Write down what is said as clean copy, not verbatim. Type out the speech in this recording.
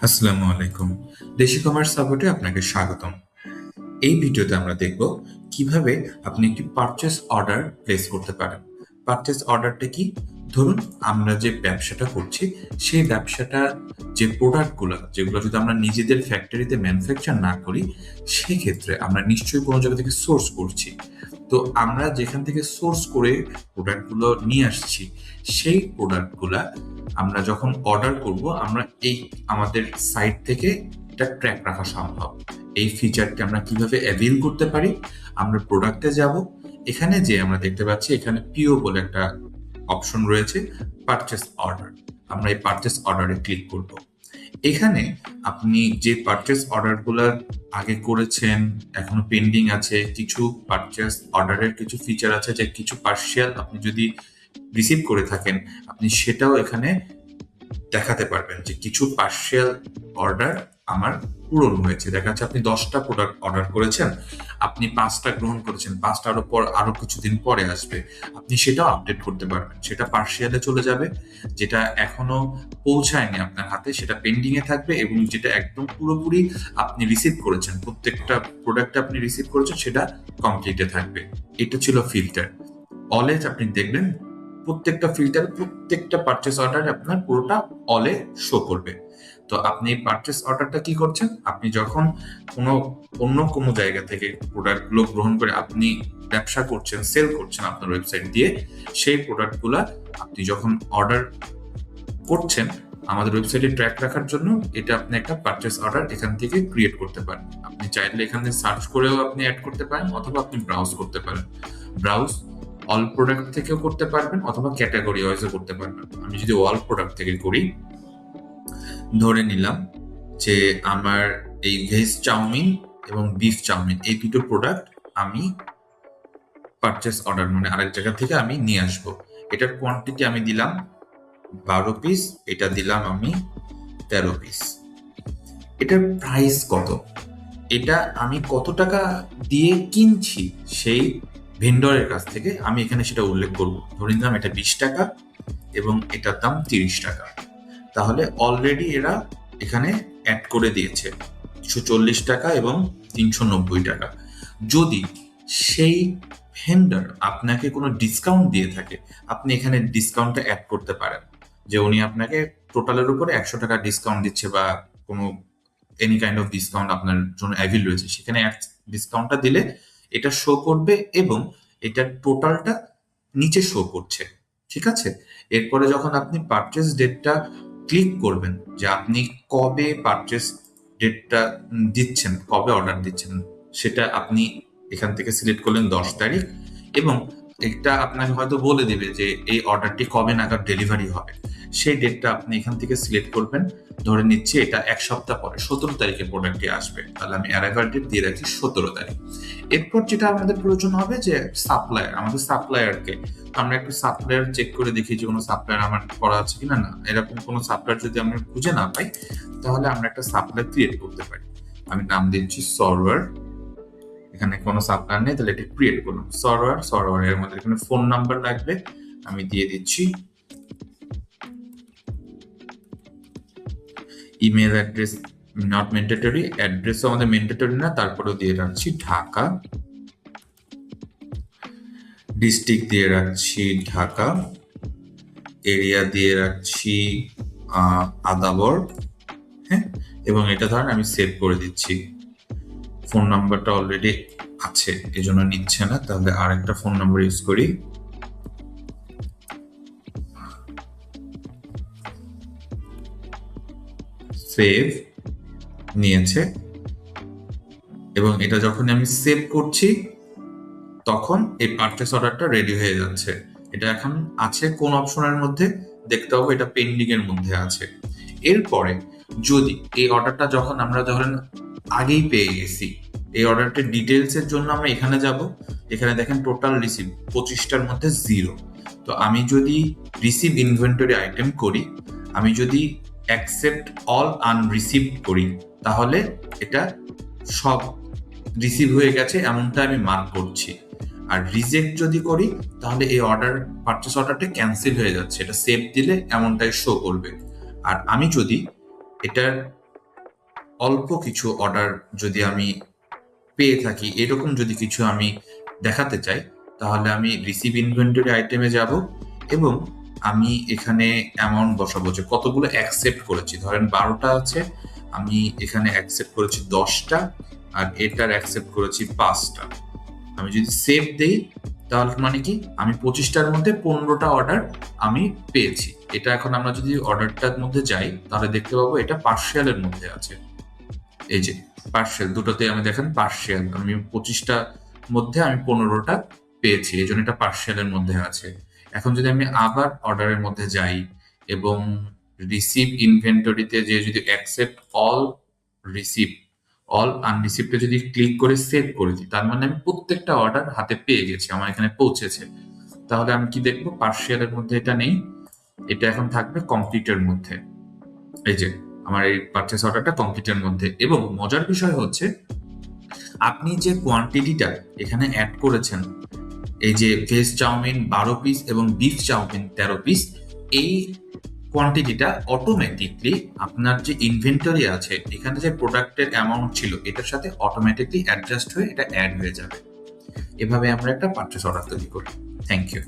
আসসালামু আলাইকুম। দেশি কমার্স সাপোর্টে আপনাকে স্বাগতম। এই ভিডিওতে আমরা দেখব কিভাবে আপনি একটি পারচেজ অর্ডার প্লেস করতে পারেন। পারচেজ অর্ডারটা কি? ধরুন আমরা যে ব্যবসাটা করছি সেই ব্যবসাটার যে প্রোডাক্টগুলো যেগুলো যদি আমরা নিজেদের ফ্যাক্টরিতে ম্যানুফ্যাকচার না করি সেক্ষেত্রে আমরা নিশ্চয়ই কোনো জায়গা থেকে সোর্স করছি। তো আমরা যেখান থেকে সোর্স করে প্রোডাক্টগুলো নিয়ে আসছি সেই প্রোডাক্টগুলা আমরা যখন অর্ডার করব আমরা এই আমাদের সাইট থেকে এটা ট্র্যাক রাখা সম্ভব। এই ফিচারটি আমরা কিভাবে অ্যাভেল করতে পারি? আমরা প্রোডাক্টে যাব, এখানে যে আমরা দেখতে পাচ্ছি এখানে পিও বলে একটা অপশন রয়েছে, পারচেস অর্ডার। আমরা এই পারচেস অর্ডারে ক্লিক করব। এখানে আপনি যে পারচেস অর্ডারগুলো আগে করেছেন এখনো পেন্ডিং আছে, কিছু পারচেস অর্ডারের কিছু ফিচার আছে যে কিছু পার্শিয়াল আপনি যদি রিসিভ করে থাকেন আপনি সেটাও এখানে দেখাতে পারবেন যে কিছু পার্শিয়াল অর্ডার আমার পূরণ হয়েছে। দেখা যাচ্ছে আপনি 10টা প্রোডাক্ট অর্ডার করেছেন, আপনি 5টা গ্রহণ করেছেন, 5টা আরো কিছুদিন পরে আসবে, আপনি সেটাও আপডেট করতে পারবেন। সেটা পার্শিয়ালে চলে যাবে, যেটা এখনো পৌঁছায়নি আপনার হাতে সেটা পেন্ডিং এ থাকবে, এবং যেটা একদম পুরোপুরি আপনি রিসিভ করেছেন, প্রত্যেকটা প্রোডাক্ট আপনি রিসিভ করেছেন সেটা কমপ্লিটে থাকবে। এটা ছিল ফিল্টার। অলওয়েজ আপনি দেখবেন প্রত্যেকটা ফিল্টার প্রত্যেকটা পারচেস অর্ডার আপনার পুরোটা অলে শো করবে। তো আপনি পারচেস অর্ডারটা কি করছেন, আপনি যখন অন্য কোনো জায়গা থেকে প্রোডাক্টগুলো গ্রহণ করে আপনি ব্যবসা করছেন, সেল করছেন আপনার ওয়েবসাইট দিয়ে, সেই প্রোডাক্টগুলা আপনি যখন অর্ডার করছেন আমাদের ওয়েবসাইটে ট্র্যাক রাখার জন্য এটা আপনি একটা পারচেস অর্ডার এখান থেকে ক্রিয়েট করতে পারেন। আপনি চাইলে এখানে সার্চ করেও আপনি অ্যাড করতে পারেন, অথবা আপনি ব্রাউজ করতে পারেন। ব্রাউজ অল প্রোডাক্ট থেকেও করতে পারবেন, অথবা ক্যাটাগরি ওয়াইজও করতে পারবেন। আমি যদি অল প্রোডাক্ট থেকে করি, ধরে নিলাম যে আমার এই ভেজ চাউমিন এবং বিফ চাউমিন এই দুটো প্রোডাক্ট আমি পারচেস অর্ডার মানে আরেক জায়গা থেকে আমি নিয়ে আসবো। এটার কোয়ান্টিটি আমি দিলাম 12 পিস, এটা দিলাম আমি 13 পিস। এটার প্রাইস কত, এটা আমি কত টাকা দিয়ে কিনছি সেই ভেন্ডরের কাছ থেকে আমি এখানে সেটা উল্লেখ করব। ধরে নিলাম এটা 20 টাকা এবং এটার দাম 30 টাকা। তাহলে অলরেডি এরা এখানে অ্যাড করে দিয়েছে 140 টাকা এবং 390 টাকা। যদি সেই ভেন্ডর আপনাকে কোনো ডিসকাউন্ট দিয়ে থাকে আপনি এখানে ডিসকাউন্টটা অ্যাড করতে পারেন, যে উনি আপনাকে টোটালের উপরে 100 টাকা ডিসকাউন্ট দিচ্ছে বা কোনো এনি কাইন্ড অফ ডিসকাউন্ট আপনার জন্য অ্যাভেল রয়েছে, সেখানে ডিসকাউন্টটা দিলে এটা শো করবে এবং এটার টোটালটা নিচে শো করছে। ঠিক আছে, এরপরে যখন আপনি পারচেস ডেটটা ক্লিক করবেন যে আপনি কবে পারচেস ডেটটা দিচ্ছেন, কবে অর্ডার দিচ্ছেন, সেটা আপনি এখান থেকে সিলেক্ট করলেন 10 তারিখ, এবং এটা আপনাকে হয়তো বলে দিবে যে এই অর্ডারটি কবে নাগাদ ডেলিভারি হবে। সেই ডেটটা আপনি এখান থেকে সিলেক্ট করবেন। ধরে নিচ্ছি এটা 1 সপ্তাহ পরে 17 তারিখে প্রোডাক্টটি আসবে, তাহলে আমি অ্যারাইভাল ডেট দিয়ে রাখছি 17 তারিখ। এরপর যেটা আমাদের প্রয়োজন হবে যে সাপ্লায়ার, আমাদের সাপ্লায়ারকে আমরা একটু সাপ্লায়ার চেক করে দেখি যে কোনো সাপ্লায়ার আমার করা আছে কিনা। না, এরকম কোনো সাপ্লায়ার যদি আমরা খুঁজে না পাই তাহলে আমরা একটা সাপ্লায়ার ক্রিয়েট করতে পারি। আমি নাম দিচ্ছি সরওয়ার। এখানে কোনো সাপ্লায়ার নেই তাহলে এটা ক্রিয়েট করলাম সরওয়ার। সরওয়ারের মধ্যে এখানে ফোন নাম্বার লাগবে, আমি দিয়ে দিচ্ছি। ইমেল অ্যাড্রেস নট ম্যান্ডেটরি, অ্যাড্রেসও আমাদের ম্যান্ডেটরি না, তারপরেও দিয়ে রাখছি ঢাকা। ডিস্ট্রিক্ট দিয়ে রাখছি ঢাকা। এরিয়া দিয়ে রাখছি আদাবর। হ্যাঁ, এবং এটা ধরেন আমি সেভ করে দিচ্ছি। ফোন নাম্বারটা অলরেডি আছে এজন্য নিচ্ছে না, তাহলে আরেকটা ফোন নাম্বার ইউজ করি। সেভ নিয়েছে, এবং এটা যখন আমি সেভ করছি তখন এই পারচেস অর্ডারটা রেডি হয়ে যাচ্ছে। এটা এখন আছে কোন অপশনের মধ্যে দেখতে হবে, এটা পেন্ডিং এর মধ্যে আছে। এরপরে যদি এই অর্ডারটা যখন আমরা ধরেন আগেই পেয়ে গেছি, এই অর্ডারটির ডিটেলস এর জন্য আমরা এখানে যাব। এখানে দেখেন টোটাল রিসিভ 25টার মধ্যে 0। তো আমি যদি রিসিভ ইনভেন্টরি আইটেম করি, আমি যদি অ্যাকসেপ্ট অল আনরিসিভড করি, তাহলে এটা সব রিসিভ হয়ে গেছে এমনটা আমি মার্ক করছি। আর রিজেক্ট যদি করি তাহলে এই পারচেস অর্ডারটা ক্যান্সেল হয়ে যাচ্ছে, এটা সেভ দিলে এমনটাই শো করবে। আর আমি যদি এটার অল্প কিছু অর্ডার যদি আমি পেয়ে থাকি, এরকম যদি কিছু আমি দেখাতে চাই, তাহলে আমি রিসিভ ইনভেন্টরি আইটেমে যাব এবং আমি এখানে অ্যামাউন্ট বসাবো যে কতগুলো অ্যাকসেপ্ট করেছি। ধরেন 12টা আছে, আমি এখানে অ্যাকসেপ্ট করেছি 10টা, আর এটার অ্যাকসেপ্ট করেছি 5টা। আমি যদি সেভ দেই তাহলে মানে কি আমি 25টার মধ্যে 15টা অর্ডার আমি পেয়েছি। এটা এখন আমরা যদি অর্ডারটার মধ্যে যাই তাহলে দেখতে পাবো এটা পার্সিয়ালের মধ্যে আছে। এই যে পার্সিয়াল দুটোতে আমি দেখেন পার্সিয়াল, আমি 25টার মধ্যে আমি 15টা পেয়েছি, এই জন্য এটা পার্সিয়ালের মধ্যে আছে। এখন যদি আমি আবার অর্ডারের মধ্যে যাই এবং রিসিভ ইনভেন্টরিতে যে যদি অ্যাকসেপ্ট অল রিসিভ অল আনরিসিভটা যদি ক্লিক করে সেভ করে দিই, তার মানে আমি প্রত্যেকটা অর্ডার হাতে পেয়ে গেছি, আমার এখানে পৌঁছেছে। তাহলে আমি কি দেখবো, পার্সিয়ালের মধ্যে এটা নেই, এটা এখন থাকবে কমপ্লিটের মধ্যে। এই যে আমার এই পারচেস অর্ডারটা কমপ্লিটের মধ্যে। এবং মজার বিষয় হচ্ছে আপনি যে কোয়ান্টিটিটা এখানে অ্যাড করেছেন, এই যে ভেজ চাউমিন 12 পিস এবং বিফ চাউমিন 13 পিস, এই কোয়ান্টিটিটা অটোমেটিকলি আপনার যে ইনভেন্টরি আছে এখানে যে প্রোডাক্টের অ্যামাউন্ট ছিল এটার সাথে অটোমেটিকলি অ্যাডজাস্ট হয়ে এটা অ্যাড হয়ে যাবে। এভাবে আমরা একটা পারচেস অর্ডার তৈরি করি। Thank you.